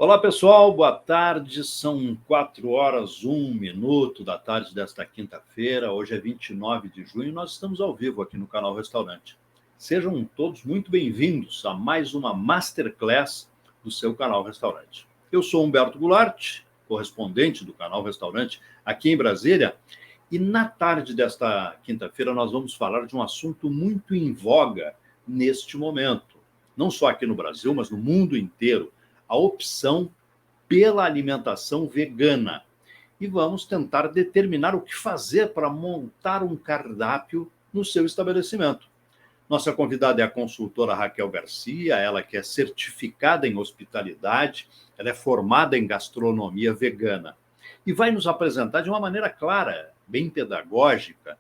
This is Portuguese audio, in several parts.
Olá, pessoal, boa tarde. São 4h01 da tarde desta quinta-feira. Hoje é 29 de junho e nós estamos ao vivo aqui no canal Restaurante. Sejam todos muito bem-vindos a mais uma Masterclass do seu canal Restaurante. Eu sou Humberto Goulart, correspondente do canal Restaurante aqui em Brasília, e na tarde desta quinta-feira nós vamos falar de um assunto muito em voga neste momento, não só aqui no Brasil, mas no mundo inteiro, a opção pela alimentação vegana. E vamos tentar determinar o que fazer para montar um cardápio no seu estabelecimento. Nossa convidada é a consultora Raquel Garcia, ela que é certificada em hospitalidade, ela é formada em gastronomia vegana e vai nos apresentar de uma maneira clara, bem pedagógica,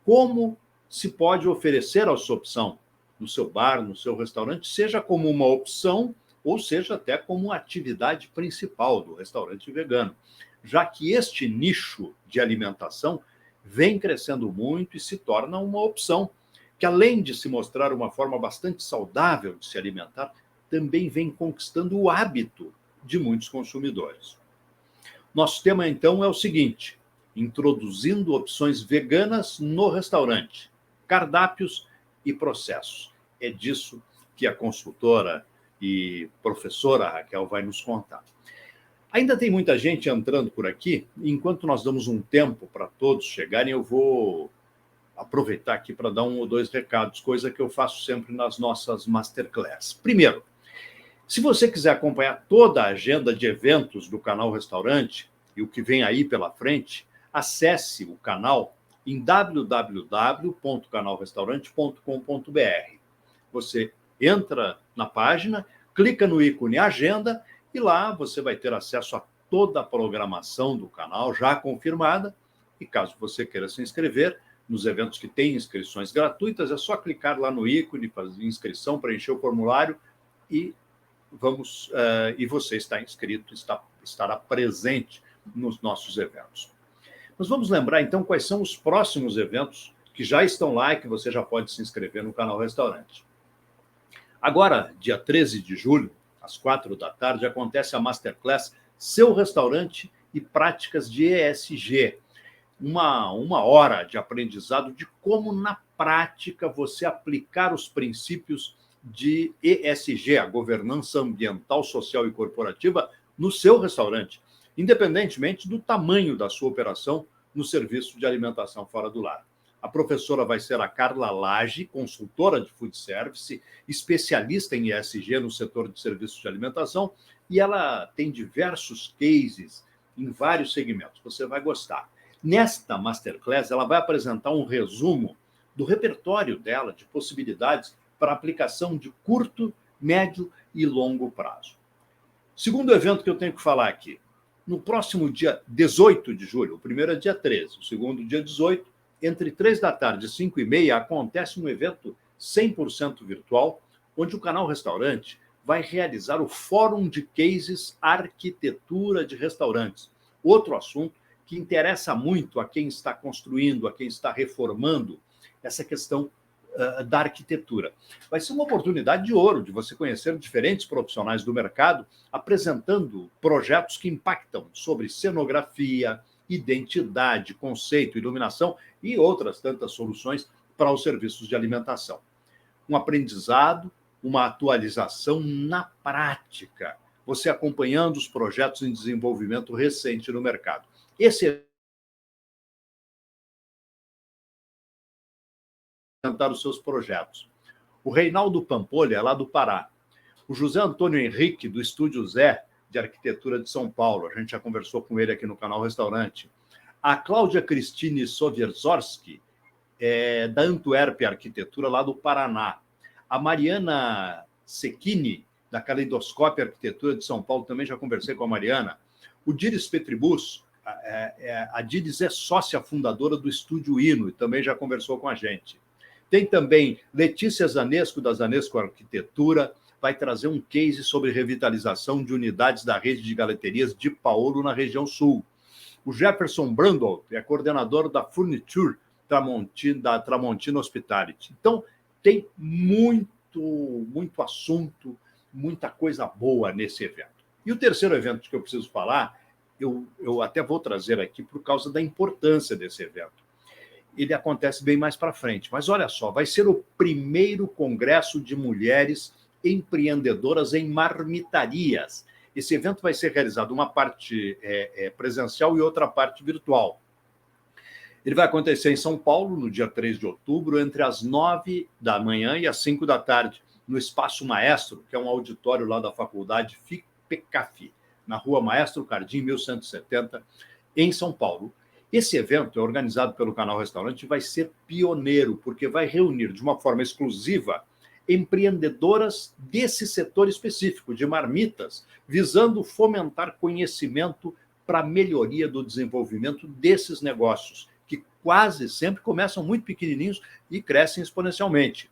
como se pode oferecer a sua opção no seu bar, no seu restaurante, seja como uma opção ou seja até como atividade principal do restaurante vegano, já que este nicho de alimentação vem crescendo muito e se torna uma opção que, além de se mostrar uma forma bastante saudável de se alimentar, também vem conquistando o hábito de muitos consumidores. Nosso tema, então, é o seguinte: introduzindo opções veganas no restaurante, cardápios e processos. É disso que a consultora e professora Raquel vai nos contar. Ainda tem muita gente entrando por aqui. Enquanto nós damos um tempo para todos chegarem, eu vou aproveitar aqui para dar um ou dois recados, coisa que eu faço sempre nas nossas Masterclass. Primeiro, se você quiser acompanhar toda a agenda de eventos do canal Restaurante e o que vem aí pela frente, acesse o canal em www.canalrestaurante.com.br. Você entra na página, clica no ícone Agenda e lá você vai ter acesso a toda a programação do canal já confirmada. E caso você queira se inscrever nos eventos que têm inscrições gratuitas, é só clicar lá no ícone, fazer inscrição, preencher o formulário e você está inscrito, estará presente nos nossos eventos. Mas vamos lembrar, então, quais são os próximos eventos que já estão lá e que você já pode se inscrever no canal Restaurante. Agora, dia 13 de julho, às 4h, acontece a Masterclass Seu Restaurante e Práticas de ESG. Uma hora de aprendizado de como, na prática, você aplicar os princípios de ESG, a governança ambiental, social e corporativa, no seu restaurante, independentemente do tamanho da sua operação no serviço de alimentação fora do lar. A professora vai ser a Carla Lage, consultora de food service, especialista em ESG no setor de serviços de alimentação, e ela tem diversos cases em vários segmentos. Você vai gostar. Nesta Masterclass, ela vai apresentar um resumo do repertório dela de possibilidades para aplicação de curto, médio e longo prazo. Segundo evento que eu tenho que falar aqui, no próximo dia 18 de julho, o primeiro é dia 13, o segundo dia 18, entre 3h e 5h30, acontece um evento 100% virtual, onde o canal Restaurante vai realizar o Fórum de Cases Arquitetura de Restaurantes. Outro assunto que interessa muito a quem está construindo, a quem está reformando, essa questão da arquitetura. Vai ser uma oportunidade de ouro de você conhecer diferentes profissionais do mercado apresentando projetos que impactam sobre cenografia, identidade, conceito, iluminação e outras tantas soluções para os serviços de alimentação. Um aprendizado, uma atualização na prática, você acompanhando os projetos em desenvolvimento recente no mercado. Esse apresentar os seus projetos. O Reinaldo Pampolha, lá do Pará. O José Antônio Henrique, do Estúdio Zé, de Arquitetura de São Paulo. A gente já conversou com ele aqui no canal Restaurante. A Cláudia Cristine Sowierzorski, da Antuérpia Arquitetura, lá do Paraná. A Mariana Secchini, da Caleidoscópio Arquitetura de São Paulo, também já conversei com a Mariana. O Diris Petribus, a Diris é sócia fundadora do Estúdio Hino, e também já conversou com a gente. Tem também Letícia Zanesco, da Zanesco Arquitetura, vai trazer um case sobre revitalização de unidades da rede de galeterias de Paulo, na região sul. O Jefferson Brandol é coordenador da Furniture da Tramontina Hospitality. Então, tem muito assunto, muita coisa boa nesse evento. E o terceiro evento que eu preciso falar, eu até vou trazer aqui por causa da importância desse evento. Ele acontece bem mais para frente, mas olha só, vai ser o primeiro congresso de mulheres empreendedoras em marmitarias. Esse evento vai ser realizado uma parte presencial e outra parte virtual. Ele vai acontecer em São Paulo, no dia 3 de outubro, entre as 9 da manhã e as 5 da tarde, no Espaço Maestro, que é um auditório lá da faculdade FIPECAFI, na Rua Maestro Cardim, 1170, em São Paulo. Esse evento é organizado pelo Canal Restaurante e vai ser pioneiro, porque vai reunir de uma forma exclusiva empreendedoras desse setor específico, de marmitas, visando fomentar conhecimento para a melhoria do desenvolvimento desses negócios, que quase sempre começam muito pequenininhos e crescem exponencialmente.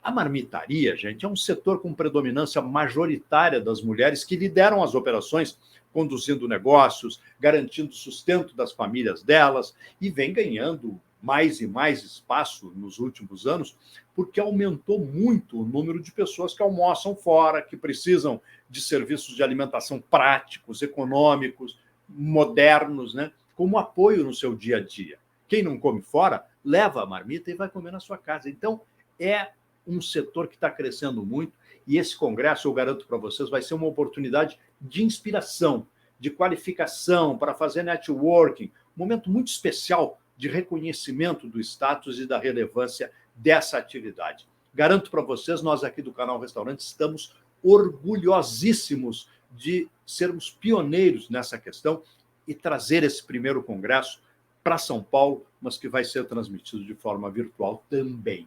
A marmitaria, gente, é um setor com predominância majoritária das mulheres que lideram as operações, conduzindo negócios, garantindo o sustento das famílias delas, e vem ganhando mais e mais espaço nos últimos anos, porque aumentou muito o número de pessoas que almoçam fora, que precisam de serviços de alimentação práticos, econômicos, modernos, né, como apoio no seu dia a dia. Quem não come fora, leva a marmita e vai comer na sua casa. Então, é um setor que está crescendo muito, e esse congresso, eu garanto para vocês, vai ser uma oportunidade de inspiração, de qualificação, para fazer networking, um momento muito especial de reconhecimento do status e da relevância dessa atividade. Garanto para vocês, nós aqui do Canal Restaurante estamos orgulhosíssimos de sermos pioneiros nessa questão e trazer esse primeiro congresso para São Paulo, mas que vai ser transmitido de forma virtual também.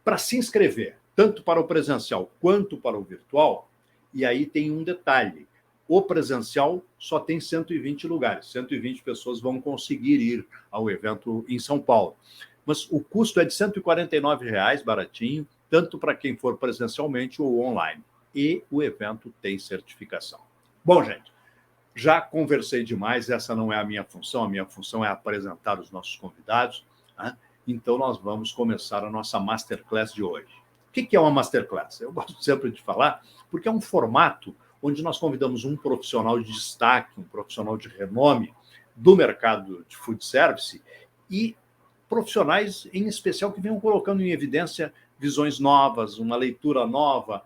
Para se inscrever, tanto para o presencial quanto para o virtual, e aí tem um detalhe, o presencial só tem 120 lugares, 120 pessoas vão conseguir ir ao evento em São Paulo. Mas o custo é de R$ 149, baratinho, tanto para quem for presencialmente ou online. E o evento tem certificação. Bom, gente, já conversei demais, essa não é a minha função é apresentar os nossos convidados, né? Então nós vamos começar a nossa Masterclass de hoje. O que é uma Masterclass? Eu gosto sempre de falar, porque é um formato onde nós convidamos um profissional de destaque, um profissional de renome do mercado de food service e profissionais, em especial, que venham colocando em evidência visões novas, uma leitura nova,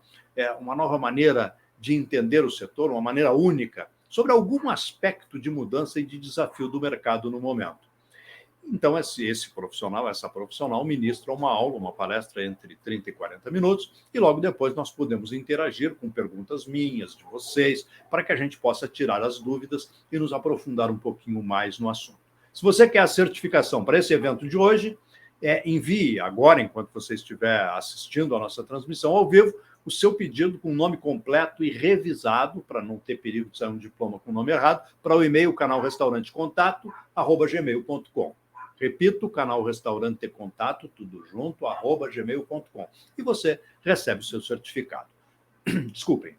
uma nova maneira de entender o setor, uma maneira única, sobre algum aspecto de mudança e de desafio do mercado no momento. Então, esse profissional, essa profissional, ministra uma aula, uma palestra entre 30 e 40 minutos, e logo depois nós podemos interagir com perguntas minhas, de vocês, para que a gente possa tirar as dúvidas e nos aprofundar um pouquinho mais no assunto. Se você quer a certificação para esse evento de hoje, envie agora, enquanto você estiver assistindo a nossa transmissão ao vivo, o seu pedido com o nome completo e revisado, para não ter perigo de sair um diploma com o nome errado, para o e-mail canalrestaurantecontato@gmail.com. Repito, canal Restaurante Contato, tudo junto, @gmail.com. E você recebe o seu certificado. Desculpem.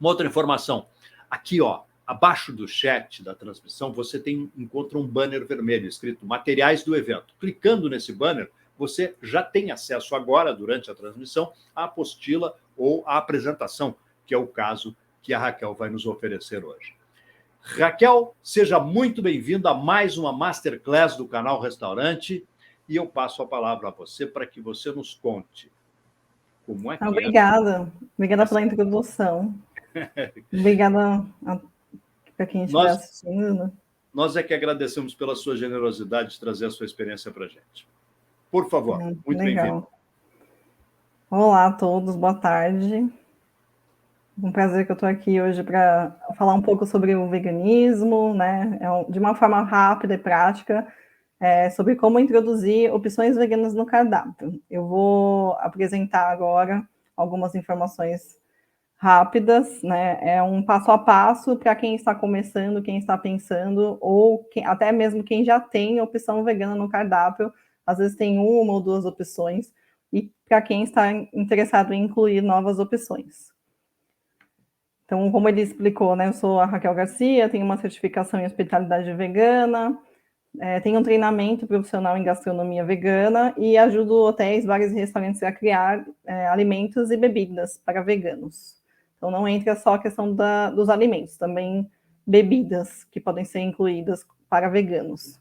Uma outra informação. Aqui, abaixo do chat da transmissão, você encontra um banner vermelho escrito Materiais do Evento. Clicando nesse banner, você já tem acesso agora, durante a transmissão, à apostila ou à apresentação, que é o caso que a Raquel vai nos oferecer hoje. Raquel, seja muito bem-vinda a mais uma Masterclass do Canal Restaurante, e eu passo a palavra a você para que você nos conte como é que Obrigada pela introdução. Obrigada para quem estiver assistindo. Nós é que agradecemos pela sua generosidade de trazer a sua experiência para a gente. Por favor, muito bem-vindo. Olá a todos, boa tarde. Um prazer que eu estou aqui hoje para falar um pouco sobre o veganismo, né? De uma forma rápida e prática, sobre como introduzir opções veganas no cardápio. Eu vou apresentar agora algumas informações rápidas, né? É um passo a passo para quem está começando, quem está pensando, ou até mesmo quem já tem opção vegana no cardápio, às vezes tem uma ou duas opções, e para quem está interessado em incluir novas opções. Então, como ele explicou, né, eu sou a Raquel Garcia, tenho uma certificação em hospitalidade vegana, tenho um treinamento profissional em gastronomia vegana e ajudo hotéis, bares e restaurantes a criar alimentos e bebidas para veganos. Então, não entra só a questão dos alimentos, também bebidas que podem ser incluídas para veganos.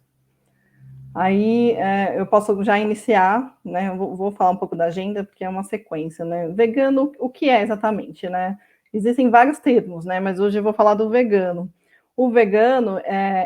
Aí eu posso já iniciar, né? Eu vou falar um pouco da agenda, porque é uma sequência, né? Vegano, o que é exatamente, né? Existem vários termos, né? Mas hoje eu vou falar do vegano. O vegano,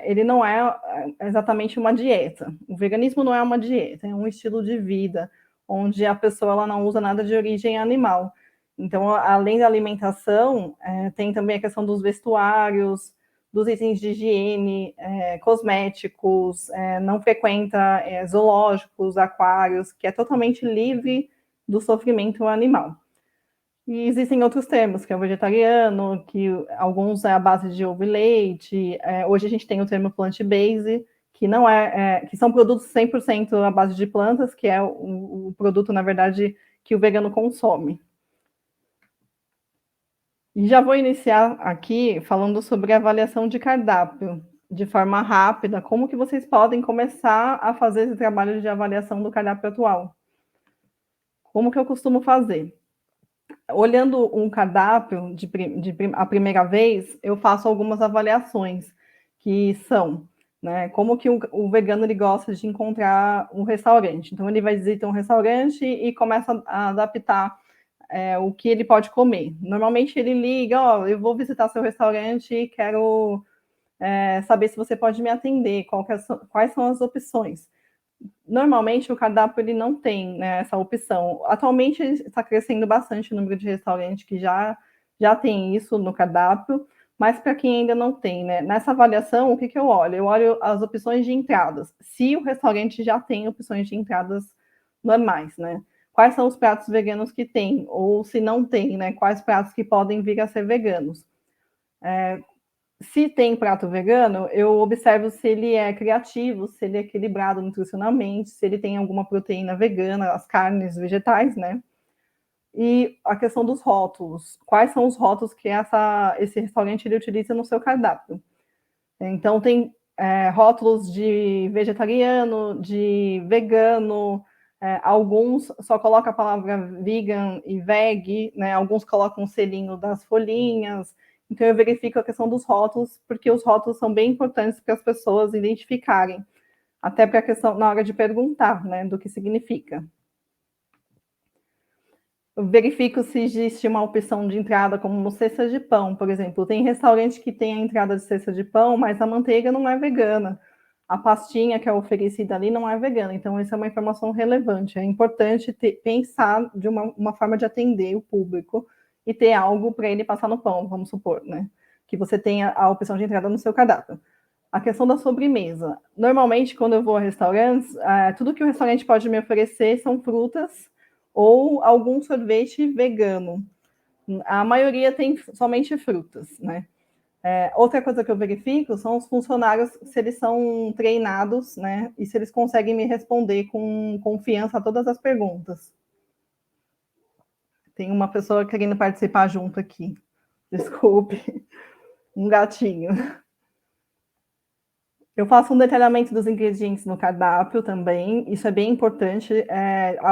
ele não é exatamente uma dieta. O veganismo não é uma dieta, é um estilo de vida, onde a pessoa ela não usa nada de origem animal. Então, além da alimentação, tem também a questão dos vestuários, dos itens de higiene, cosméticos, não frequenta zoológicos, aquários, que é totalmente livre do sofrimento animal. E existem outros termos, que é o vegetariano, que alguns é a base de ovo e leite. Hoje a gente tem o termo plant-based, que não que são produtos 100% à base de plantas, que é o produto, na verdade, que o vegano consome. E já vou iniciar aqui falando sobre a avaliação de cardápio, de forma rápida, como que vocês podem começar a fazer esse trabalho de avaliação do cardápio atual. Como que eu costumo fazer? Olhando um cardápio a primeira vez, eu faço algumas avaliações, que são, né, como que o vegano ele gosta de encontrar um restaurante. Então, ele vai visitar um restaurante e começa a adaptar o que ele pode comer. Normalmente ele liga, eu vou visitar seu restaurante e quero saber se você pode me atender, quais são as opções. Normalmente o cardápio ele não tem, né, essa opção. Atualmente está crescendo bastante o número de restaurantes que já tem isso no cardápio, mas para quem ainda não tem, né, nessa avaliação, o que eu olho? Eu olho as opções de entradas. Se o restaurante já tem opções de entradas normais, né? Quais são os pratos veganos que tem? Ou se não tem, né? Quais pratos que podem vir a ser veganos? Se tem prato vegano, eu observo se ele é criativo, se ele é equilibrado nutricionalmente, se ele tem alguma proteína vegana, as carnes vegetais, né? E a questão dos rótulos. Quais são os rótulos que esse restaurante ele utiliza no seu cardápio? Então, tem rótulos de vegetariano, de vegano, alguns só colocam a palavra vegan e veg, né? Alguns colocam o selinho das folhinhas. Então, eu verifico a questão dos rótulos, porque os rótulos são bem importantes para as pessoas identificarem, até para a questão na hora de perguntar, né, do que significa. Eu verifico se existe uma opção de entrada como cesta de pão, por exemplo. Tem restaurante que tem a entrada de cesta de pão, mas a manteiga não é vegana. A pastinha que é oferecida ali não é vegana. Então, isso é uma informação relevante. É importante pensar de uma forma de atender o público e ter algo para ele passar no pão, vamos supor, né? Que você tenha a opção de entrada no seu cardápio. A questão da sobremesa. Normalmente, quando eu vou a restaurantes, tudo que o restaurante pode me oferecer são frutas ou algum sorvete vegano. A maioria tem somente frutas, né? Outra coisa que eu verifico são os funcionários, se eles são treinados, né? E se eles conseguem me responder com confiança a todas as perguntas. Tem uma pessoa querendo participar junto aqui. Desculpe. Um gatinho. Eu faço um detalhamento dos ingredientes no cardápio também, isso é bem importante.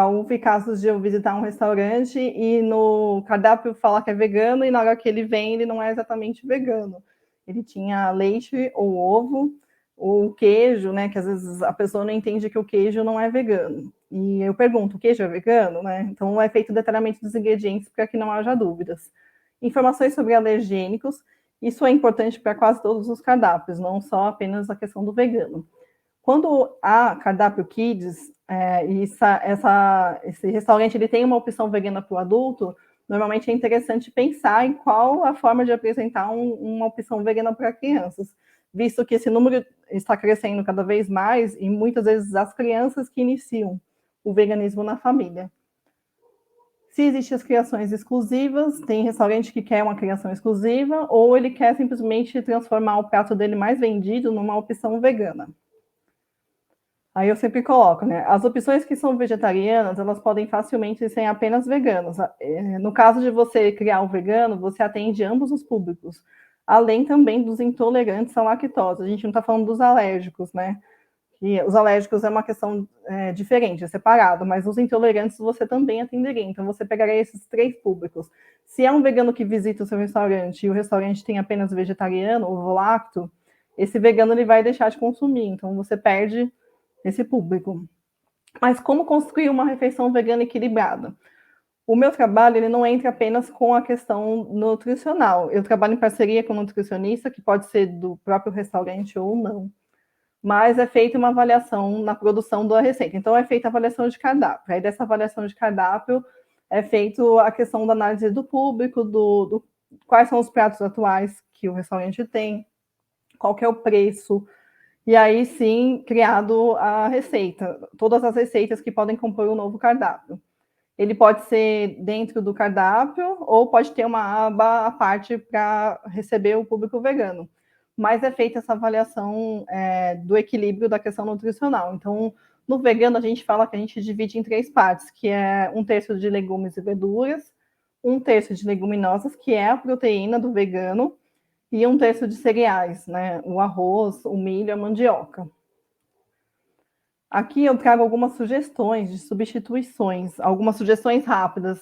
Houve casos de eu visitar um restaurante e no cardápio falar que é vegano e na hora que ele vem ele não é exatamente vegano. Ele tinha leite ou ovo, ou queijo, né? Que às vezes a pessoa não entende que o queijo não é vegano. E eu pergunto, o queijo é vegano, né? Então é feito o detalhamento dos ingredientes para que não haja dúvidas. Informações sobre alergênicos. Isso é importante para quase todos os cardápios, não só apenas a questão do vegano. Quando há cardápio kids, esse restaurante ele tem uma opção vegana para o adulto, normalmente é interessante pensar em qual a forma de apresentar uma opção vegana para crianças, visto que esse número está crescendo cada vez mais e muitas vezes as crianças que iniciam o veganismo na família. Se existem as criações exclusivas, tem restaurante que quer uma criação exclusiva, ou ele quer simplesmente transformar o prato dele mais vendido numa opção vegana. Aí eu sempre coloco, né? As opções que são vegetarianas, elas podem facilmente ser apenas veganas. No caso de você criar o vegano, você atende ambos os públicos, além também dos intolerantes à lactose. A gente não está falando dos alérgicos, né? que os alérgicos é uma questão diferente, é separado, mas os intolerantes você também atenderia. Então, você pegaria esses 3 públicos. Se é um vegano que visita o seu restaurante e o restaurante tem apenas vegetariano ou ovo-lacto, esse vegano ele vai deixar de consumir. Então, você perde esse público. Mas como construir uma refeição vegana equilibrada? O meu trabalho ele não entra apenas com a questão nutricional. Eu trabalho em parceria com um nutricionista, que pode ser do próprio restaurante ou não, mas é feita uma avaliação na produção da receita. Então, é feita a avaliação de cardápio. Aí, dessa avaliação de cardápio, é feito a questão da análise do público, quais são os pratos atuais que o restaurante tem, qual que é o preço, e aí sim, criado a receita, todas as receitas que podem compor o novo cardápio. Ele pode ser dentro do cardápio ou pode ter uma aba à parte para receber o público vegano. Mas é feita essa avaliação do equilíbrio da questão nutricional. Então, no vegano, a gente fala que a gente divide em 3 partes, que é 1/3 de legumes e verduras, 1/3 de leguminosas, que é a proteína do vegano, e 1/3 de cereais, né? O arroz, o milho, a mandioca. Aqui eu trago algumas sugestões de substituições, algumas sugestões rápidas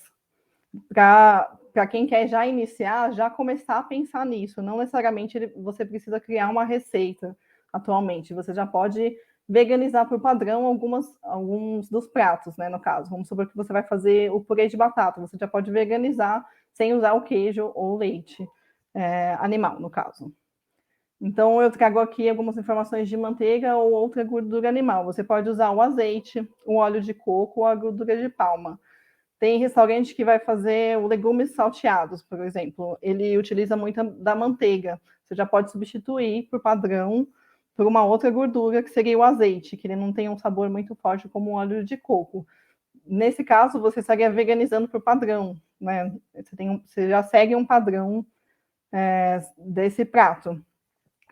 para quem quer já iniciar, já começar a pensar nisso. Não necessariamente você precisa criar uma receita atualmente. Você já pode veganizar por padrão alguns dos pratos, né? No caso, vamos supor que você vai fazer o purê de batata. Você já pode veganizar sem usar o queijo ou leite animal, no caso. Então, eu trago aqui algumas informações de manteiga ou outra gordura animal. Você pode usar o azeite, o óleo de coco ou a gordura de palma. Tem restaurante que vai fazer legumes salteados, por exemplo. Ele utiliza muito da manteiga. Você já pode substituir, por padrão, por uma outra gordura, que seria o azeite, que ele não tem um sabor muito forte como o óleo de coco. Nesse caso, você estaria veganizando por padrão, né? Você já segue um padrão desse prato.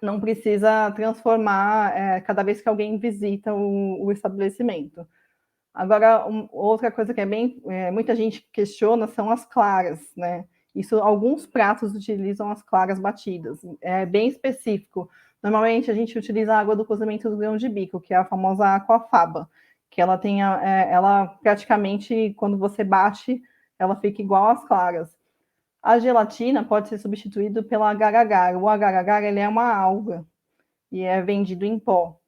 Não precisa transformar cada vez que alguém visita o estabelecimento. Agora, outra coisa que muita gente questiona são as claras, né? Isso, alguns pratos utilizam as claras batidas, é bem específico. Normalmente a gente utiliza a água do cozimento do grão de bico, que é a famosa aquafaba, que ela tem, ela praticamente, quando você bate, ela fica igual às claras. A gelatina pode ser substituída pela agar-agar. O agar-agar ele é uma alga e é vendido em pó.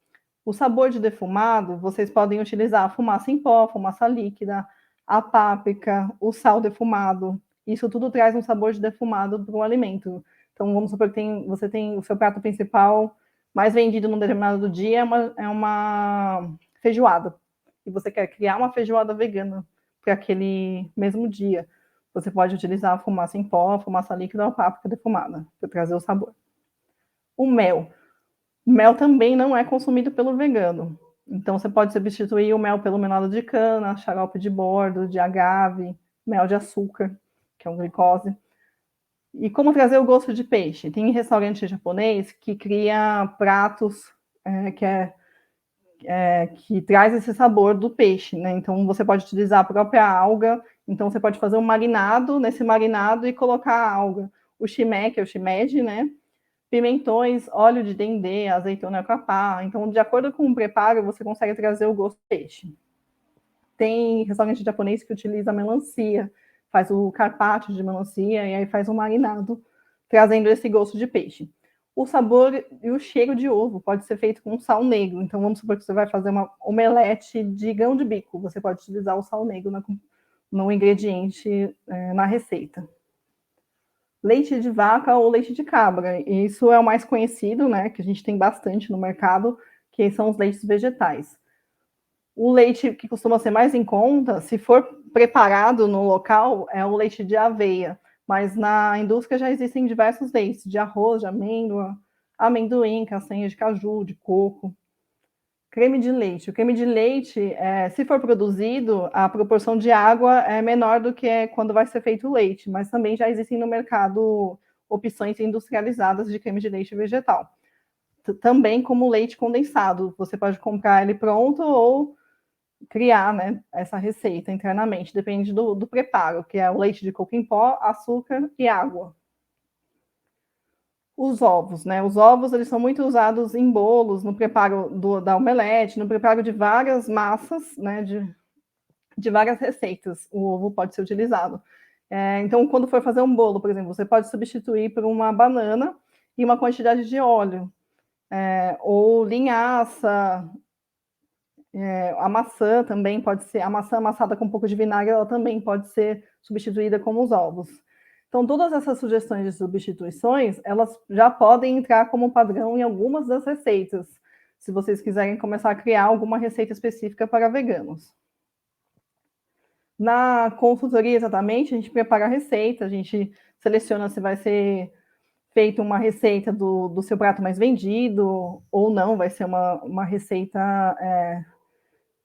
O sabor de defumado, vocês podem utilizar a fumaça em pó, fumaça líquida, a páprica, o sal defumado. Isso tudo traz um sabor de defumado para o alimento. Então, vamos supor que você tem o seu prato principal mais vendido num determinado dia, é uma feijoada. E você quer criar uma feijoada vegana para aquele mesmo dia. Você pode utilizar a fumaça em pó, a fumaça líquida ou a páprica defumada para trazer o sabor. O mel. O mel também não é consumido pelo vegano. Então, você pode substituir o mel pelo melado de cana, xarope de bordo, de agave, mel de açúcar, que é um glicose. E como trazer o gosto de peixe? Tem restaurante japonês que cria pratos que traz esse sabor do peixe, né? Então, você pode utilizar a própria alga. Então, você pode fazer um marinado, nesse marinado, e colocar a alga. O shimek, que é o shimeji, né? Pimentões, óleo de dendê, azeitona capá. Então, de acordo com o preparo, você consegue trazer o gosto do peixe. Tem restaurante japonês que utiliza melancia, faz o carpaccio de melancia e aí faz um marinado, trazendo esse gosto de peixe. O sabor e o cheiro de ovo pode ser feito com sal negro. Então, vamos supor que você vai fazer uma omelete de grão de bico. Você pode utilizar o sal negro no ingrediente, na receita. Leite de vaca ou leite de cabra. Isso é o mais conhecido, né? Que a gente tem bastante no mercado, que são os leites vegetais. O leite que costuma ser mais em conta, se for preparado no local, é o leite de aveia. Mas na indústria já existem diversos leites, de arroz, de amêndoa, amendoim, castanha de caju, de coco. Creme de leite. O creme de leite, se for produzido, a proporção de água é menor do que quando vai ser feito o leite, mas também já existem no mercado opções industrializadas de creme de leite vegetal. Também como leite condensado. Você pode comprar ele pronto ou criar, né, essa receita internamente, depende do preparo, que é o leite de coco em pó, açúcar e água. Os ovos, né? Os ovos, eles são muito usados em bolos, no preparo da omelete, no preparo de várias massas, né? De várias receitas, o ovo pode ser utilizado. Então, quando for fazer um bolo, por exemplo, você pode substituir por uma banana e uma quantidade de óleo, ou linhaça, a maçã também pode ser, a maçã amassada com um pouco de vinagre, ela também pode ser substituída como os ovos. Então, todas essas sugestões de substituições, elas já podem entrar como padrão em algumas das receitas, se vocês quiserem começar a criar alguma receita específica para veganos. Na consultoria, exatamente, a gente prepara a receita, a gente seleciona se vai ser feita uma receita do seu prato mais vendido ou não, vai ser uma receita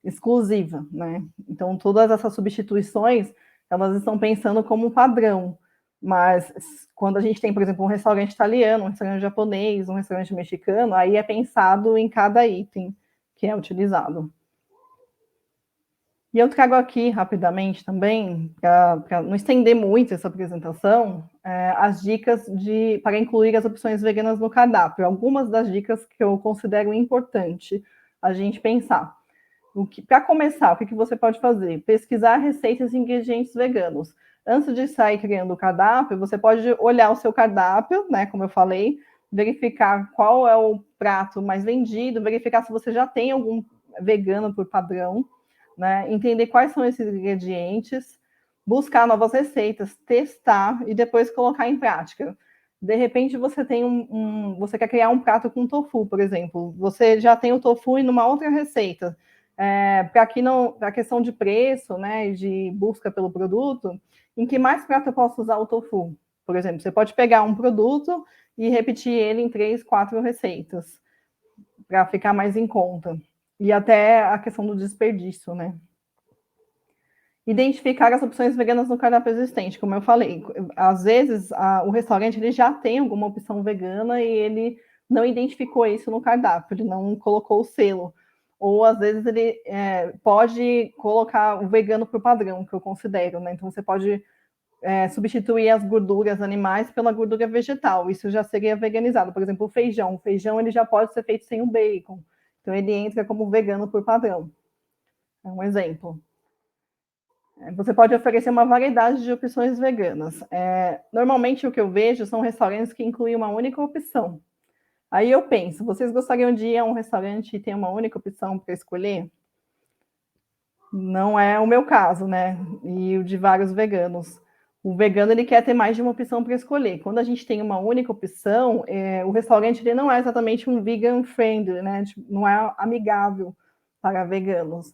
exclusiva, né? Então, todas essas substituições, elas estão pensando como um padrão, mas quando a gente tem, por exemplo, um restaurante italiano, um restaurante japonês, um restaurante mexicano, aí é pensado em cada item que é utilizado. E eu trago aqui rapidamente também, para não estender muito essa apresentação, as dicas para incluir as opções veganas no cardápio. Algumas das dicas que eu considero importante a gente pensar. Para começar, o que você pode fazer? Pesquisar receitas e ingredientes veganos. Antes de sair criando o cardápio, você pode olhar o seu cardápio, né, como eu falei, verificar qual é o prato mais vendido, verificar se você já tem algum vegano por padrão, né, entender quais são esses ingredientes, buscar novas receitas, testar e depois colocar em prática. De repente você tem você quer criar um prato com tofu, por exemplo. Você já tem o tofu em uma outra receita. Para a questão de preço, né, de busca pelo produto, em que mais prato eu posso usar o tofu? Por exemplo, você pode pegar um produto e repetir ele em 3, 4 receitas, para ficar mais em conta. E até a questão do desperdício, né? Identificar as opções veganas no cardápio existente, como eu falei. Às vezes, o restaurante ele já tem alguma opção vegana e ele não identificou isso no cardápio, ele não colocou o selo. Ou, às vezes, ele pode colocar o vegano por padrão, que eu considero, né? Então, você pode substituir as gorduras animais pela gordura vegetal. Isso já seria veganizado. Por exemplo, o feijão. O feijão ele já pode ser feito sem o bacon. Então, ele entra como vegano por padrão. É um exemplo. Você pode oferecer uma variedade de opções veganas. Normalmente, o que eu vejo são restaurantes que incluem uma única opção. Aí eu penso, vocês gostariam de ir a um restaurante e ter uma única opção para escolher? Não é o meu caso, né? E o de vários veganos. O vegano ele quer ter mais de uma opção para escolher. Quando a gente tem uma única opção, o restaurante ele não é exatamente um vegan friendly, né? Não é amigável para veganos.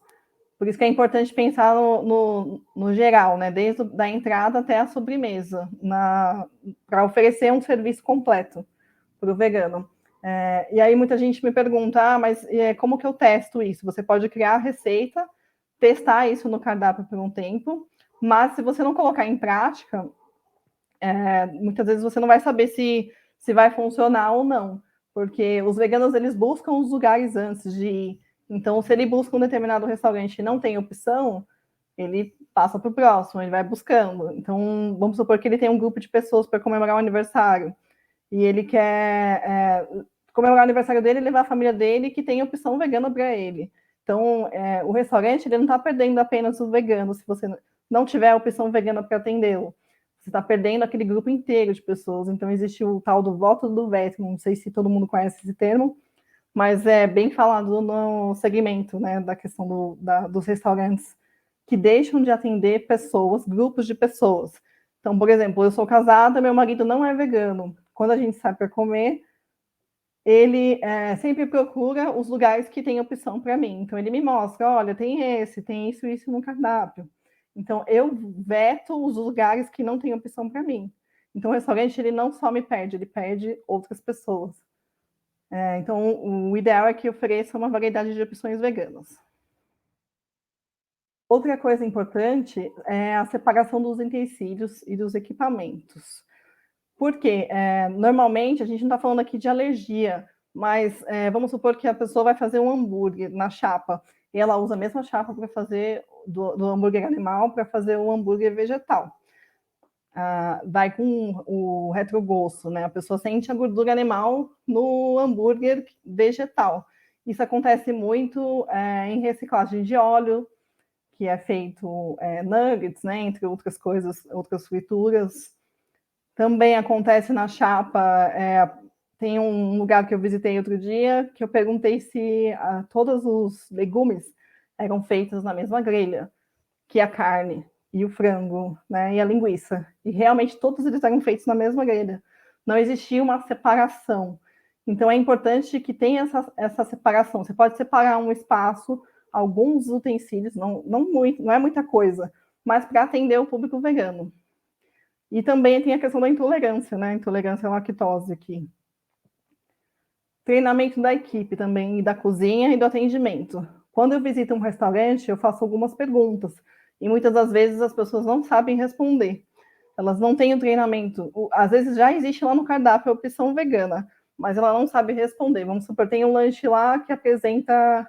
Por isso que é importante pensar no geral, né? Desde a entrada até a sobremesa, para oferecer um serviço completo para o vegano. E aí muita gente me pergunta, mas como que eu testo isso? Você pode criar a receita, testar isso no cardápio por um tempo, mas se você não colocar em prática, muitas vezes você não vai saber se vai funcionar ou não, porque os veganos eles buscam os lugares antes de ir. Então, se ele busca um determinado restaurante e não tem opção, ele passa para o próximo, ele vai buscando. Então, vamos supor que ele tem um grupo de pessoas para comemorar o aniversário e ele quer comemorar o aniversário dele e levar a família dele que tem opção vegana para ele. Então, o restaurante ele não está perdendo apenas o vegano se você não tiver a opção vegana para atendê-lo. Você está perdendo aquele grupo inteiro de pessoas. Então, existe o tal do voto do veto. Não sei se todo mundo conhece esse termo, mas é bem falado no segmento, né, da questão dos restaurantes que deixam de atender pessoas, grupos de pessoas. Então, por exemplo, eu sou casada, meu marido não é vegano. Quando a gente sai para comer, ele sempre procura os lugares que tem opção para mim. Então, ele me mostra, olha, tem isso no cardápio. Então, eu veto os lugares que não tem opção para mim. Então, o restaurante, ele não só me perde, ele perde outras pessoas. Então, o ideal é que ofereça uma variedade de opções veganas. Outra coisa importante é a separação dos utensílios e dos equipamentos. Por quê? Normalmente, a gente não está falando aqui de alergia, mas vamos supor que a pessoa vai fazer um hambúrguer na chapa, e ela usa a mesma chapa para fazer do hambúrguer animal para fazer o hambúrguer vegetal. vai com o retrogosto, né? A pessoa sente a gordura animal no hambúrguer vegetal. Isso acontece muito em reciclagem de óleo, que é feito nuggets, né? Entre outras coisas, outras frituras. Também acontece na chapa. Tem um lugar que eu visitei outro dia que eu perguntei se todos os legumes eram feitos na mesma grelha que a carne e o frango, né, e a linguiça. E realmente todos eles eram feitos na mesma grelha. Não existia uma separação. Então é importante que tenha essa separação. Você pode separar um espaço, alguns utensílios, não é muita coisa, mas para atender o público vegano. E também tem a questão da intolerância, né? Intolerância à lactose aqui. Treinamento da equipe também, da cozinha e do atendimento. Quando eu visito um restaurante, eu faço algumas perguntas. E muitas das vezes as pessoas não sabem responder. Elas não têm o treinamento. Às vezes já existe lá no cardápio a opção vegana, mas ela não sabe responder. Vamos supor, tem um lanche lá que apresenta...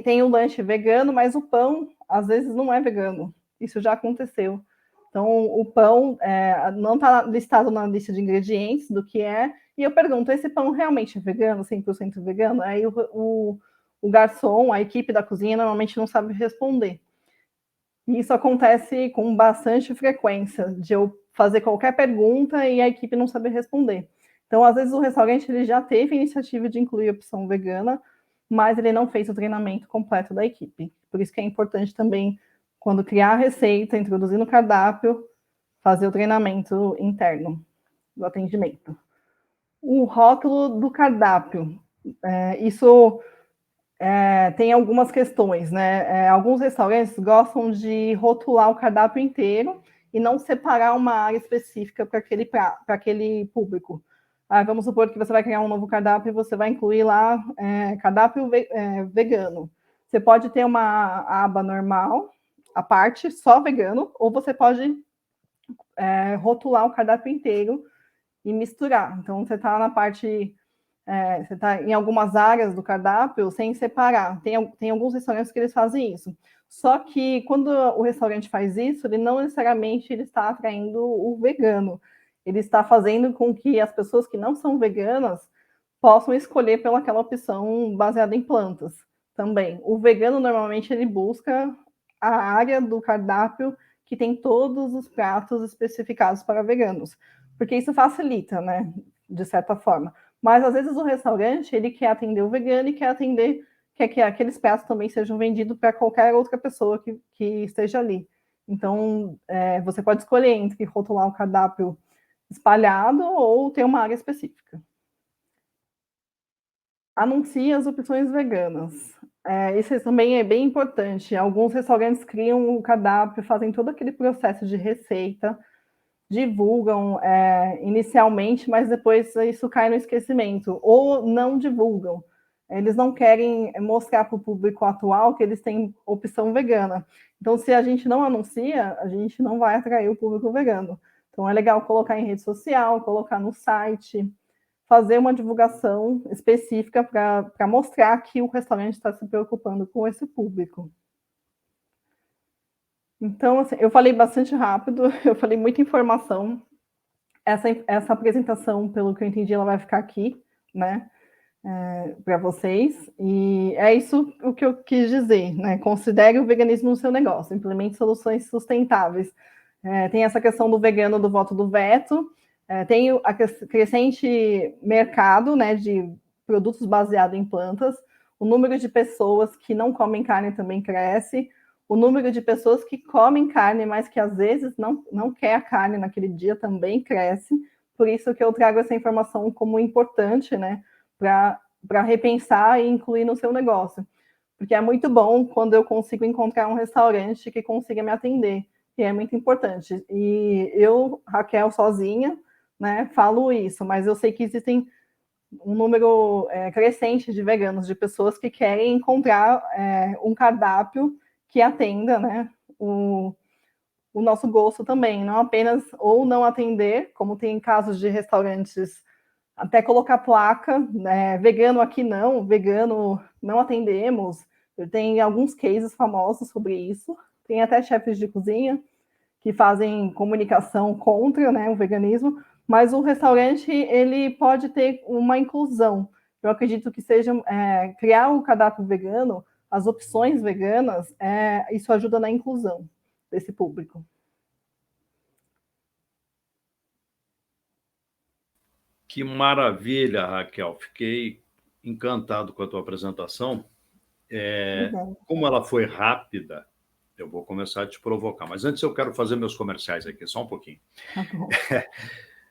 tem um lanche vegano, mas o pão, às vezes, não é vegano. Isso já aconteceu. Então, o pão não está listado na lista de ingredientes do que é, e eu pergunto, esse pão realmente é vegano, 100% vegano? Aí o garçom, a equipe da cozinha, normalmente não sabe responder. E isso acontece com bastante frequência, de eu fazer qualquer pergunta e a equipe não saber responder. Então, às vezes, o restaurante ele já teve a iniciativa de incluir a opção vegana, mas ele não fez o treinamento completo da equipe. Por isso que é importante também, quando criar a receita, introduzir no cardápio, fazer o treinamento interno do atendimento. O rótulo do cardápio. Isso tem algumas questões, né? Alguns restaurantes gostam de rotular o cardápio inteiro e não separar uma área específica para aquele público. Vamos supor que você vai criar um novo cardápio e você vai incluir lá cardápio vegano. Você pode ter uma aba normal, a parte só vegano, ou você pode rotular o cardápio inteiro e misturar. Então, você está na parte... você está em algumas áreas do cardápio sem separar. Tem alguns restaurantes que eles fazem isso. Só que quando o restaurante faz isso, ele não necessariamente ele está atraindo o vegano. Ele está fazendo com que as pessoas que não são veganas possam escolher pelaquela opção baseada em plantas também. O vegano, normalmente, ele busca a área do cardápio que tem todos os pratos especificados para veganos, porque isso facilita, né, de certa forma. Mas, às vezes, o restaurante, ele quer atender o vegano e quer que aqueles pratos também sejam vendidos para qualquer outra pessoa que esteja ali. Então, você pode escolher entre rotular o cardápio espalhado ou ter uma área específica. Anuncie as opções veganas. Isso também é bem importante. Alguns restaurantes criam o cardápio, fazem todo aquele processo de receita, divulgam inicialmente, mas depois isso cai no esquecimento, ou não divulgam. Eles não querem mostrar para o público atual que eles têm opção vegana. Então, se a gente não anuncia, a gente não vai atrair o público vegano. Então, é legal colocar em rede social, colocar no site, fazer uma divulgação específica para mostrar que o restaurante está se preocupando com esse público. Então, assim, eu falei bastante rápido, eu falei muita informação. Essa apresentação, pelo que eu entendi, ela vai ficar aqui, né, para vocês. E é isso o que eu quis dizer, né? Considere o veganismo no seu negócio, implemente soluções sustentáveis. Tem essa questão do vegano, do voto do veto, tem o crescente mercado, né, de produtos baseados em plantas, o número de pessoas que não comem carne também cresce, o número de pessoas que comem carne, mas que às vezes não quer a carne naquele dia também cresce, por isso que eu trago essa informação como importante, né, para repensar e incluir no seu negócio. Porque é muito bom quando eu consigo encontrar um restaurante que consiga me atender, que é muito importante. E eu, Raquel, sozinha, né, falo isso, mas eu sei que existem um número crescente de veganos, de pessoas que querem encontrar um cardápio que atenda, né, o nosso gosto também, não apenas ou não atender, como tem casos de restaurantes até colocar placa, né, vegano aqui não, vegano não atendemos. Tem alguns cases famosos sobre isso. Tem até chefes de cozinha que fazem comunicação contra, né, o veganismo, mas o restaurante ele pode ter uma inclusão. Eu acredito que seja criar um cardápio vegano, as opções veganas, isso ajuda na inclusão desse público. Que maravilha, Raquel. Fiquei encantado com a tua apresentação. Como ela foi rápida, eu vou começar a te provocar. Mas antes eu quero fazer meus comerciais aqui, só um pouquinho. Tá bom.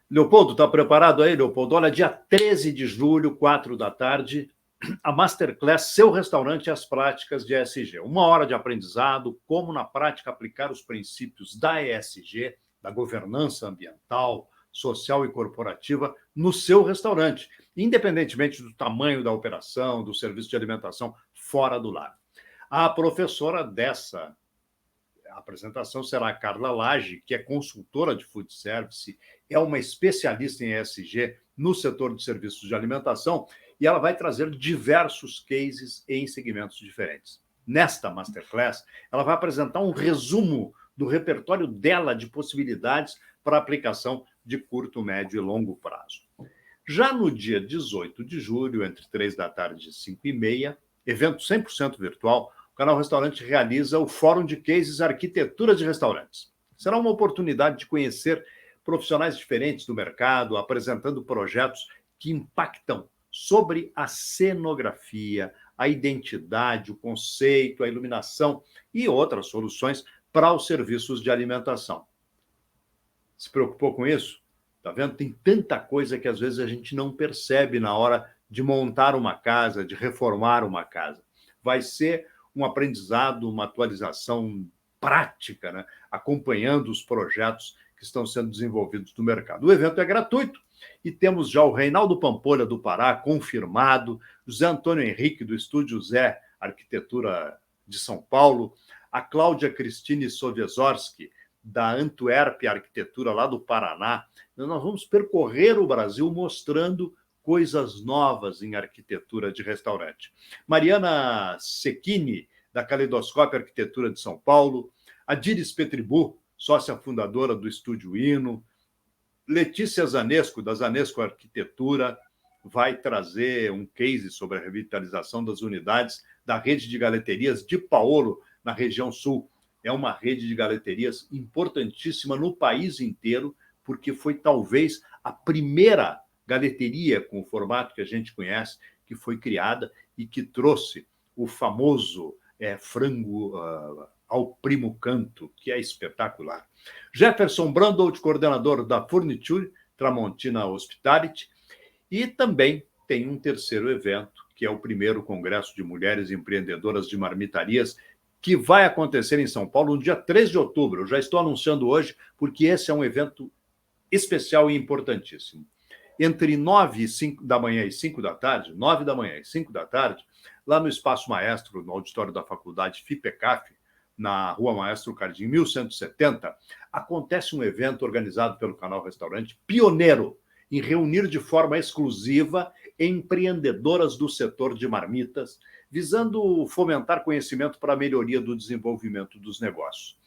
Leopoldo, está preparado aí, Leopoldo? Olha, dia 13 de julho, 4 da tarde, a Masterclass Seu Restaurante e as Práticas de ESG. 1 hora de aprendizado, como na prática aplicar os princípios da ESG, da governança ambiental, social e corporativa, no seu restaurante, independentemente do tamanho da operação, do serviço de alimentação fora do lar. A professora dessa apresentação será a Carla Lage, que é consultora de food service, é uma especialista em ESG no setor de serviços de alimentação, e ela vai trazer diversos cases em segmentos diferentes. Nesta Masterclass, ela vai apresentar um resumo do repertório dela de possibilidades para aplicação de curto, médio e longo prazo. Já no dia 18 de julho, entre 3 da tarde e 5h30, evento 100% virtual, o Canal Restaurante realiza o Fórum de Cases Arquitetura de Restaurantes. Será uma oportunidade de conhecer profissionais diferentes do mercado, apresentando projetos que impactam sobre a cenografia, a identidade, o conceito, a iluminação e outras soluções para os serviços de alimentação. Se preocupou com isso? Tá vendo? Tem tanta coisa que às vezes a gente não percebe na hora de montar uma casa, de reformar uma casa. Vai ser um aprendizado, uma atualização prática, né? Acompanhando os projetos que estão sendo desenvolvidos no mercado. O evento é gratuito e temos já o Reinaldo Pampolha, do Pará, confirmado, José Antônio Henrique, do Estúdio Zé Arquitetura de São Paulo, a Cláudia Cristine Sowiezorski, da Antuérpia Arquitetura, lá do Paraná. Nós vamos percorrer o Brasil mostrando coisas novas em arquitetura de restaurante. Mariana Secchini, da Caleidoscópio Arquitetura de São Paulo, a Diris Petribu, sócia fundadora do Estúdio Hino, Letícia Zanesco, da Zanesco Arquitetura, vai trazer um case sobre a revitalização das unidades da rede de galeterias de Paolo, na região sul. É uma rede de galeterias importantíssima no país inteiro, porque foi talvez a primeira galeteria com o formato que a gente conhece, que foi criada e que trouxe o famoso frango ao primo canto, que é espetacular. Jefferson Brandout, coordenador da Furniture Tramontina Hospitality, e também tem um terceiro evento, que é o primeiro Congresso de Mulheres Empreendedoras de Marmitarias, que vai acontecer em São Paulo no dia 3 de outubro. Eu já estou anunciando hoje, porque esse é um evento especial e importantíssimo. Entre 9 da manhã e 5 da tarde, 9 da manhã e 5 da tarde, lá no Espaço Maestro, no auditório da Faculdade FIPECAF, na Rua Maestro Cardim, 1170, acontece um evento organizado pelo Canal Restaurante, pioneiro em reunir de forma exclusiva empreendedoras do setor de marmitas, visando fomentar conhecimento para a melhoria do desenvolvimento dos negócios.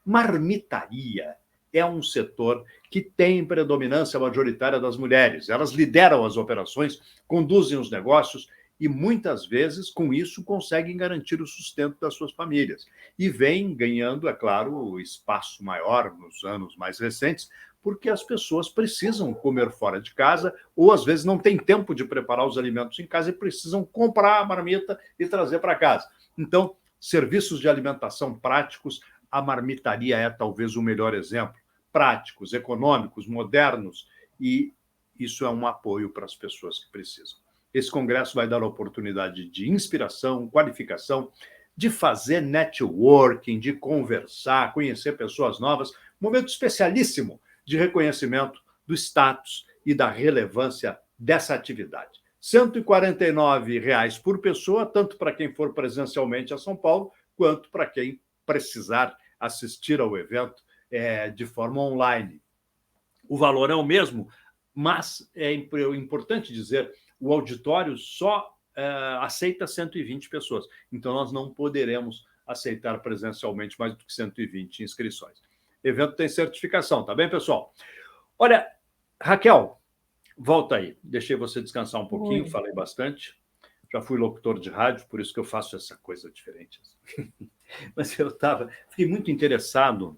Marmitaria é um setor que tem predominância majoritária das mulheres. Elas lideram as operações, conduzem os negócios e, muitas vezes, com isso, conseguem garantir o sustento das suas famílias. E vem ganhando, é claro, espaço maior nos anos mais recentes, porque as pessoas precisam comer fora de casa ou, às vezes, não têm tempo de preparar os alimentos em casa e precisam comprar a marmita e trazer para casa. Então, serviços de alimentação práticos, a marmitaria é talvez o melhor exemplo. Práticos, econômicos, modernos, e isso é um apoio para as pessoas que precisam. Esse congresso vai dar a oportunidade de inspiração, qualificação, de fazer networking, de conversar, conhecer pessoas novas, momento especialíssimo de reconhecimento do status e da relevância dessa atividade. R$ 149,00 por pessoa, tanto para quem for presencialmente a São Paulo, quanto para quem precisar assistir ao evento de forma online. O valor é o mesmo, mas é importante dizer, o auditório só aceita 120 pessoas, então nós não poderemos aceitar presencialmente mais do que 120 inscrições. evento tem certificação, tá bem, pessoal? Olha, Raquel, volta aí. Deixei você descansar um pouquinho, falei bastante. Já fui locutor de rádio, por isso que eu faço essa coisa diferente. Mas fiquei muito interessado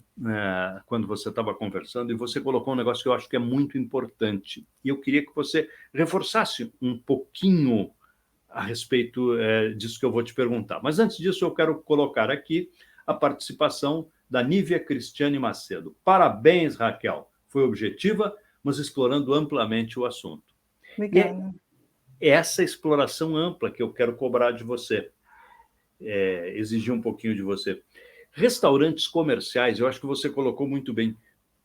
quando você estava conversando e você colocou um negócio que eu acho que é muito importante. E eu queria que você reforçasse um pouquinho a respeito disso que eu vou te perguntar. Mas antes disso, eu quero colocar aqui a participação da Nívia Cristiane Macedo. Parabéns, Raquel. Foi objetiva, mas explorando amplamente o assunto. Obrigada. E é essa exploração ampla que eu quero cobrar de você, exigir um pouquinho de você. Restaurantes comerciais, eu acho que você colocou muito bem,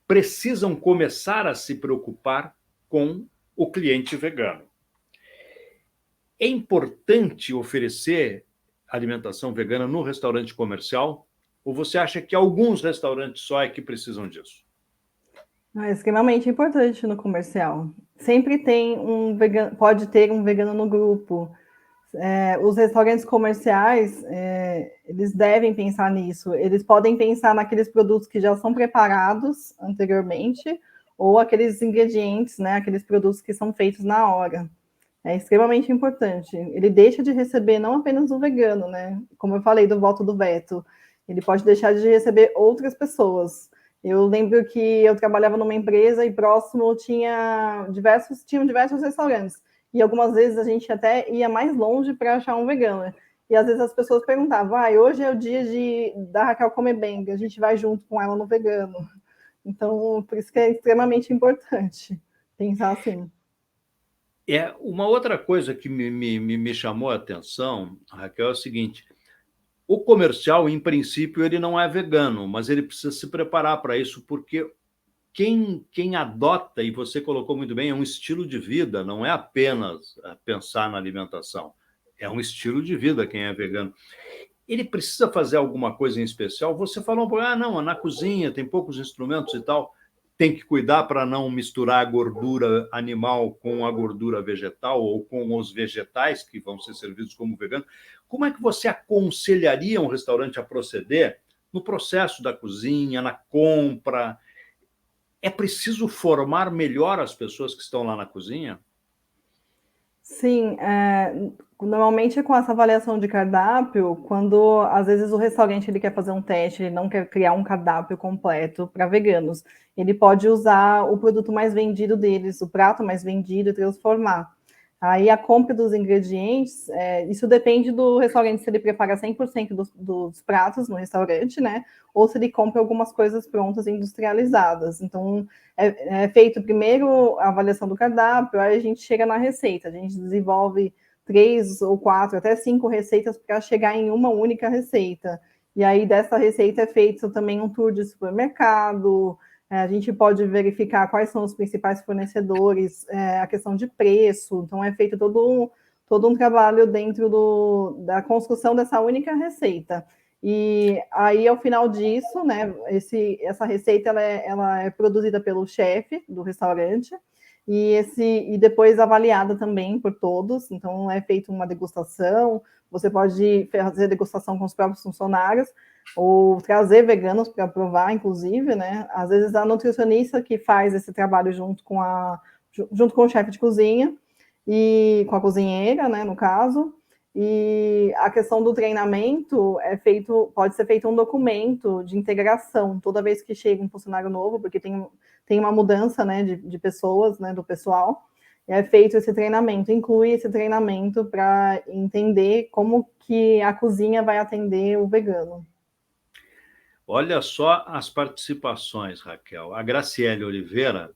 precisam começar a se preocupar com o cliente vegano. É importante oferecer alimentação vegana no restaurante comercial? Ou você acha que alguns restaurantes só é que precisam disso? É extremamente importante no comercial. Sempre tem pode ter um vegano no grupo. Os restaurantes comerciais, eles devem pensar nisso. Eles podem pensar naqueles produtos que já são preparados anteriormente, ou aqueles ingredientes, né, aqueles produtos que são feitos na hora. É extremamente importante. Ele deixa de receber não apenas o vegano, né? Como eu falei do voto do veto, ele pode deixar de receber outras pessoas. Eu lembro que eu trabalhava numa empresa e próximo tinham diversos restaurantes. E algumas vezes a gente até ia mais longe para achar um vegano. E às vezes as pessoas perguntavam, hoje é o dia da Raquel comer bem, a gente vai junto com ela no vegano. Então, por isso que é extremamente importante pensar assim. Uma outra coisa que me chamou a atenção, Raquel, é o seguinte: o comercial, em princípio, ele não é vegano, mas ele precisa se preparar para isso, porque quem adota, e você colocou muito bem, é um estilo de vida, não é apenas pensar na alimentação, é um estilo de vida quem é vegano. Ele precisa fazer alguma coisa em especial? Você falou, não, na cozinha tem poucos instrumentos e tal, tem que cuidar para não misturar a gordura animal com a gordura vegetal ou com os vegetais que vão ser servidos como vegano. Como é que você aconselharia um restaurante a proceder no processo da cozinha, na compra? É preciso formar melhor as pessoas que estão lá na cozinha? Sim, normalmente com essa avaliação de cardápio, quando às vezes o restaurante ele quer fazer um teste, ele não quer criar um cardápio completo para veganos, ele pode usar o produto mais vendido deles, o prato mais vendido e transformar. Aí a compra dos ingredientes, isso depende do restaurante, se ele prepara 100% dos pratos no restaurante, né? Ou se ele compra algumas coisas prontas industrializadas. Então, é feito primeiro a avaliação do cardápio, aí a gente chega na receita, a gente desenvolve 3 ou 4, até 5 receitas para chegar em uma única receita. E aí dessa receita é feito também um tour de supermercado, a gente pode verificar quais são os principais fornecedores, a questão de preço, então é feito todo um trabalho dentro da construção dessa única receita. E aí, ao final disso, né, essa receita ela é produzida pelo chefe do restaurante e depois avaliada também por todos. Então, é feita uma degustação, você pode fazer degustação com os próprios funcionários, ou trazer veganos para provar, inclusive, né? Às vezes a nutricionista que faz esse trabalho junto com o chefe de cozinha e com a cozinheira, né, no caso. E a questão do treinamento pode ser feito um documento de integração toda vez que chega um funcionário novo, porque tem uma mudança, né, de pessoas, né, do pessoal. É feito esse treinamento, inclui esse treinamento para entender como que a cozinha vai atender o vegano. Olha só as participações, Raquel. A Graciele Oliveira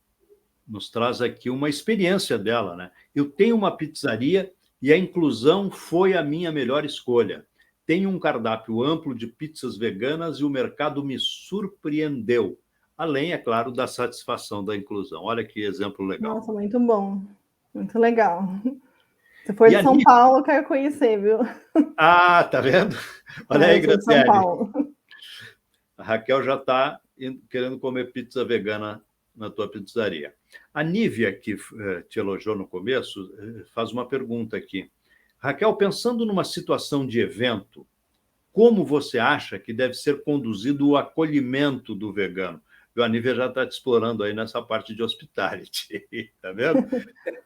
nos traz aqui uma experiência dela, né? Eu tenho uma pizzaria e a inclusão foi a minha melhor escolha. Tenho um cardápio amplo de pizzas veganas e o mercado me surpreendeu. Além, é claro, da satisfação da inclusão. Olha que exemplo legal. Nossa, muito bom. Muito legal. Se for E de São Paulo, eu quero conhecer, viu? tá vendo? Olha aí, Eu sou de São Graciele. Paulo. A Raquel já está querendo comer pizza vegana na tua pizzaria. A Nívia, que te elogiou no começo, faz uma pergunta aqui. Raquel, pensando numa situação de evento, como você acha que deve ser conduzido o acolhimento do vegano? O Aníver já está te explorando aí nessa parte de hospitality, tá vendo?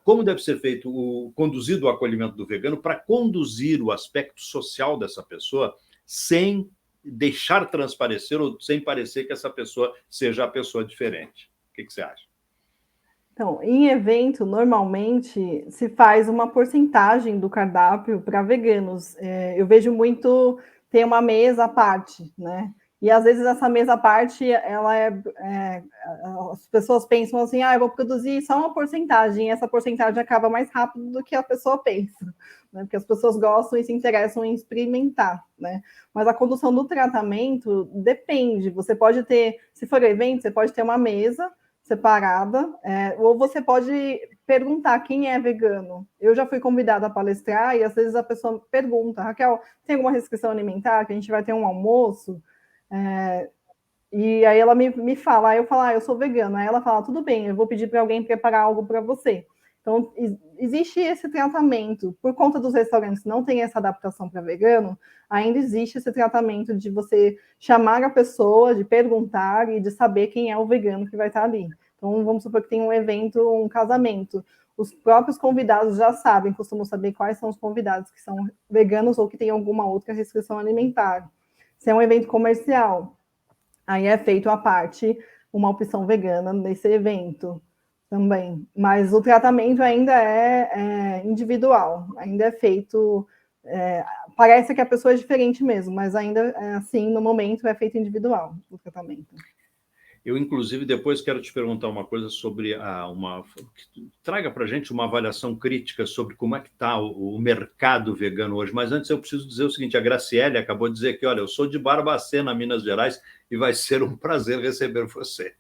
Como deve ser feito, conduzido o acolhimento do vegano para conduzir o aspecto social dessa pessoa sem deixar transparecer ou sem parecer que essa pessoa seja a pessoa diferente. O que você acha? Então, em evento, normalmente se faz uma porcentagem do cardápio para veganos. Eu vejo muito, tem uma mesa à parte, né? E às vezes essa mesa à parte, as pessoas pensam assim, eu vou produzir só uma porcentagem, e essa porcentagem acaba mais rápido do que a pessoa pensa, né? Porque as pessoas gostam e se interessam em experimentar, né? Mas a condução do tratamento depende. Você pode ter, se for evento, você pode ter uma mesa separada, ou você pode perguntar quem é vegano. Eu já fui convidada a palestrar e às vezes a pessoa pergunta, Raquel, tem alguma restrição alimentar? Que a gente vai ter um almoço? E aí ela me fala, aí eu falo, eu sou vegana. Aí ela fala, tudo bem, eu vou pedir para alguém preparar algo para você. Então, existe esse tratamento. Por conta dos restaurantes não tem essa adaptação para vegano, ainda existe esse tratamento de você chamar a pessoa, de perguntar e de saber quem é o vegano que vai estar ali. Então, vamos supor que tem um evento, um casamento. Os próprios convidados já sabem, costumam saber quais são os convidados que são veganos ou que têm alguma outra restrição alimentar. Se é um evento comercial, aí é feito à parte uma opção vegana nesse evento também. Mas o tratamento ainda é individual, ainda é feito. Parece que a pessoa é diferente mesmo, mas ainda assim, no momento, é feito individual o tratamento. Eu, inclusive, depois quero te perguntar uma coisa sobre traga para a gente uma avaliação crítica sobre como é que está o mercado vegano hoje. Mas antes eu preciso dizer o seguinte, a Graciele acabou de dizer que, olha, eu sou de Barbacena, Minas Gerais, e vai ser um prazer receber você.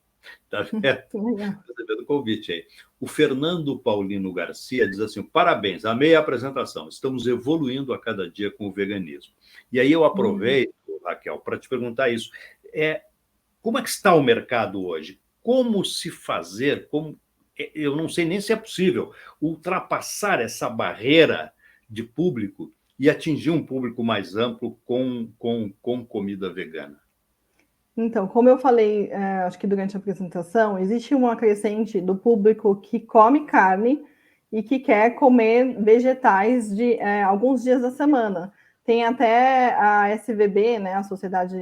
Tá vendo? Recebendo o convite aí. O Fernando Paulino Garcia diz assim, parabéns, amei a apresentação, estamos evoluindo a cada dia com o veganismo. E aí eu aproveito, Raquel, para te perguntar isso. Como é que está o mercado hoje? Como se fazer, eu não sei nem se é possível, ultrapassar essa barreira de público e atingir um público mais amplo com comida vegana? Então, como eu falei, acho que durante a apresentação, existe uma crescente do público que come carne e que quer comer vegetais de alguns dias da semana. Tem até a SVB, né, a Sociedade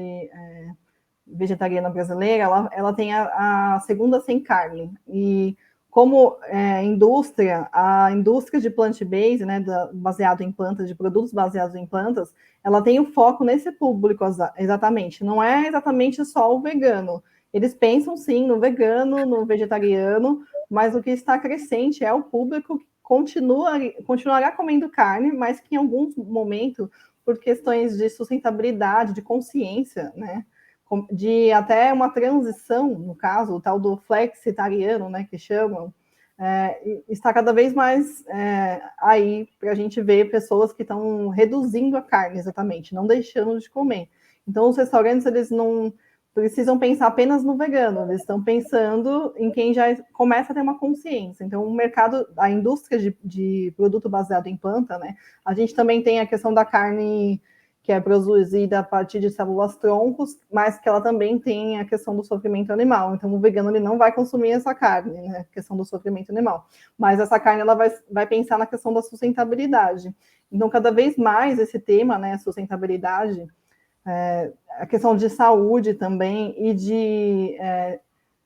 Vegetariana Brasileira, ela tem a segunda sem carne. E como indústria, a indústria de plant-based, né, baseado em plantas, de produtos baseados em plantas, ela tem o foco nesse público exatamente. Não é exatamente só o vegano. Eles pensam sim no vegano, no vegetariano, mas o que está crescente é o público que continuará comendo carne, mas que em algum momento, por questões de sustentabilidade, de consciência, né, de até uma transição, no caso, o tal do flexitariano, né, que chamam, está cada vez mais aí para a gente ver pessoas que estão reduzindo a carne, exatamente, não deixando de comer. Então, os restaurantes, eles não precisam pensar apenas no vegano, eles estão pensando em quem já começa a ter uma consciência. Então, o mercado, a indústria de produto baseado em planta, né, a gente também tem a questão da carne que é produzida a partir de células troncos, mas que ela também tem a questão do sofrimento animal. Então, o vegano ele não vai consumir essa carne, né? A questão do sofrimento animal. Mas essa carne ela vai pensar na questão da sustentabilidade. Então, cada vez mais esse tema, né, sustentabilidade, a questão de saúde também e de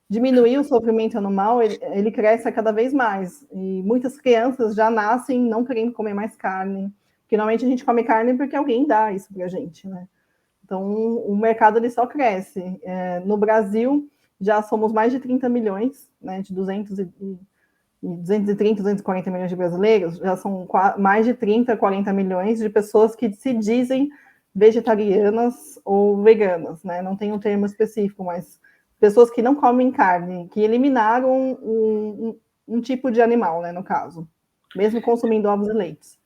diminuir o sofrimento animal, ele cresce cada vez mais. E muitas crianças já nascem não querendo comer mais carne. Porque normalmente a gente come carne porque alguém dá isso para a gente, né? Então, o mercado ele só cresce. No Brasil, já somos mais de 30 milhões, né? De 230, 240 milhões de brasileiros, já são mais de 30, 40 milhões de pessoas que se dizem vegetarianas ou veganas, né? Não tem um termo específico, mas pessoas que não comem carne, que eliminaram um tipo de animal, né? No caso, mesmo consumindo ovos e leites.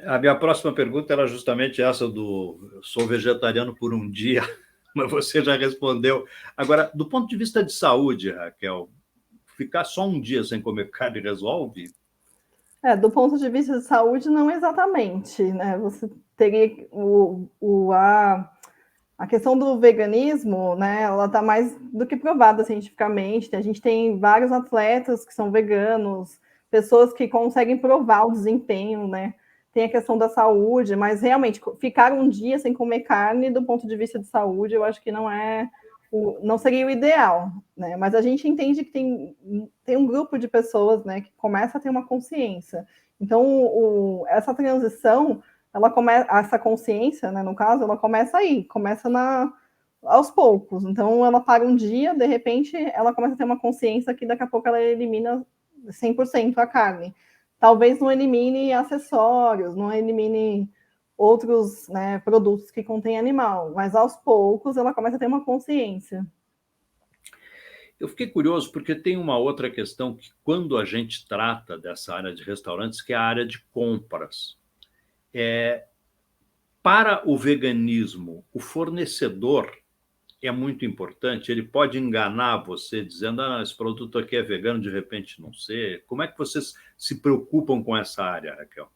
A minha próxima pergunta era justamente essa do eu sou vegetariano por um dia, mas você já respondeu. Agora, do ponto de vista de saúde, Raquel, ficar só um dia sem comer carne resolve? Do ponto de vista de saúde, não exatamente, né? Você teria A questão do veganismo, né, ela está mais do que provada cientificamente. A gente tem vários atletas que são veganos, pessoas que conseguem provar o desempenho, né? Tem a questão da saúde, mas realmente ficar um dia sem comer carne, do ponto de vista de saúde, eu acho que não seria o ideal, né? Mas a gente entende que tem um grupo de pessoas, né, que começa a ter uma consciência. Então, essa transição essa consciência, né, no caso, ela começa aí, aos poucos. Então, ela para um dia, de repente, ela começa a ter uma consciência que daqui a pouco ela elimina 100% a carne. Talvez não elimine acessórios, não elimine outros, né, produtos que contêm animal, mas aos poucos ela começa a ter uma consciência. Eu fiquei curioso porque tem uma outra questão que, quando a gente trata dessa área de restaurantes, que é a área de compras. Para o veganismo, o fornecedor é muito importante. Ele pode enganar você dizendo: esse produto aqui é vegano, de repente não sei. Como é que vocês se preocupam com essa área, Raquel?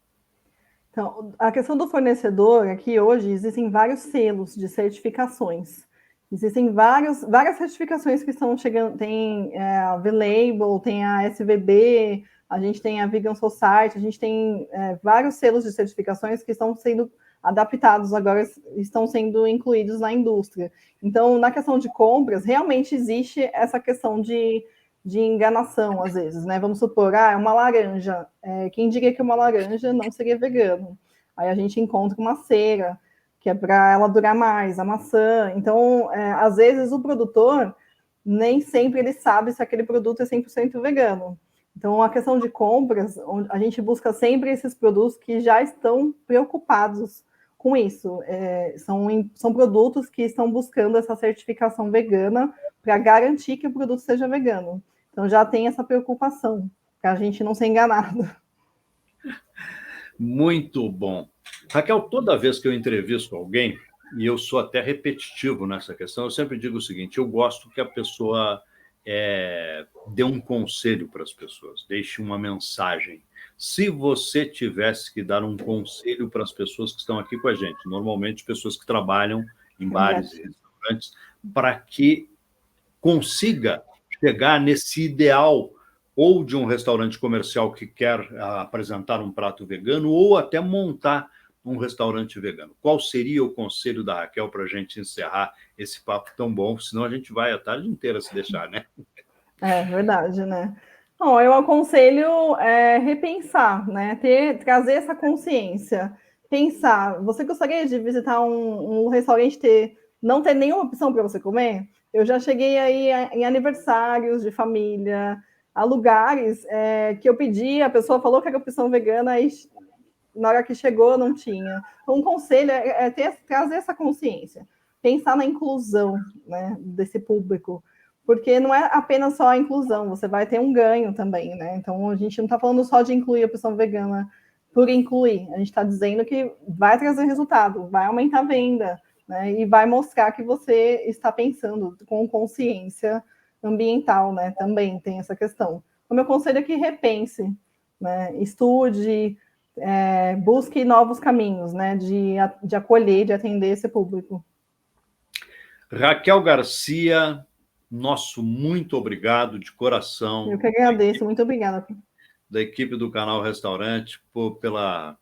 Então, a questão do fornecedor, aqui hoje existem vários selos de certificações. Existem várias certificações que estão chegando. Tem a V-Label, tem a SVB, a gente tem a Vegan Society, a gente tem vários selos de certificações que estão sendo adaptados agora, estão sendo incluídos na indústria. Então, na questão de compras, realmente existe essa questão de enganação, às vezes, né? Vamos supor, é uma laranja. Quem diria que uma laranja não seria vegano? Aí a gente encontra uma cera, que é para ela durar mais, a maçã. Então, às vezes, o produtor nem sempre ele sabe se aquele produto é 100% vegano. Então, a questão de compras, a gente busca sempre esses produtos que já estão preocupados com isso. São produtos que estão buscando essa certificação vegana para garantir que o produto seja vegano. Então, já tem essa preocupação, para a gente não ser enganado. Muito bom. Raquel, toda vez que eu entrevisto alguém, e eu sou até repetitivo nessa questão, eu sempre digo o seguinte: eu gosto que a pessoa dê um conselho para as pessoas, deixe uma mensagem. Se você tivesse que dar um conselho para as pessoas que estão aqui com a gente, normalmente pessoas que trabalham em bares e restaurantes, para que consiga chegar nesse ideal, ou de um restaurante comercial que quer apresentar um prato vegano, ou até montar um restaurante vegano. Qual seria o conselho da Raquel para a gente encerrar esse papo tão bom? Senão a gente vai a tarde inteira se deixar, né? É verdade, né? Bom, eu aconselho repensar, né? Trazer essa consciência. Pensar, você gostaria de visitar um restaurante não ter nenhuma opção para você comer? Eu já cheguei aí em aniversários de família, a lugares que eu pedi, a pessoa falou que era opção vegana, e na hora que chegou não tinha. Então, um conselho trazer essa consciência, pensar na inclusão, né, desse público, porque não é apenas só a inclusão, você vai ter um ganho também, né? Então, a gente não está falando só de incluir a opção vegana por incluir, a gente está dizendo que vai trazer resultado, vai aumentar a venda, né? E vai mostrar que você está pensando com consciência ambiental, né? Também tem essa questão. O meu conselho é que repense, né? Estude, busque novos caminhos, né? De acolher, de atender esse público. Raquel Garcia, nosso muito obrigado de coração. Eu que agradeço, muito obrigada. Da equipe do Canal Restaurante, pela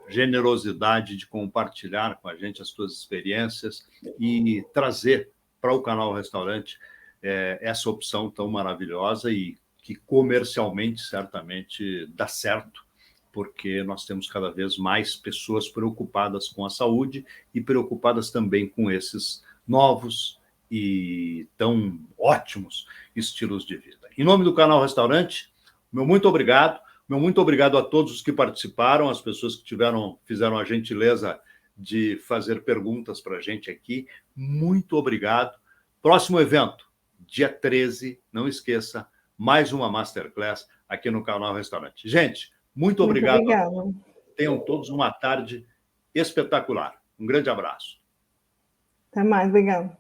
generosidade de compartilhar com a gente as suas experiências e trazer para o Canal Restaurante essa opção tão maravilhosa e que comercialmente certamente dá certo, porque nós temos cada vez mais pessoas preocupadas com a saúde e preocupadas também com esses novos e tão ótimos estilos de vida. Em nome do Canal Restaurante, meu muito obrigado a todos os que participaram, as pessoas que fizeram a gentileza de fazer perguntas para a gente aqui. Muito obrigado. Próximo evento, dia 13, não esqueça, mais uma Masterclass aqui no Canal Restaurante. Gente, muito obrigado. Tenham todos uma tarde espetacular. Um grande abraço. Até mais, obrigado.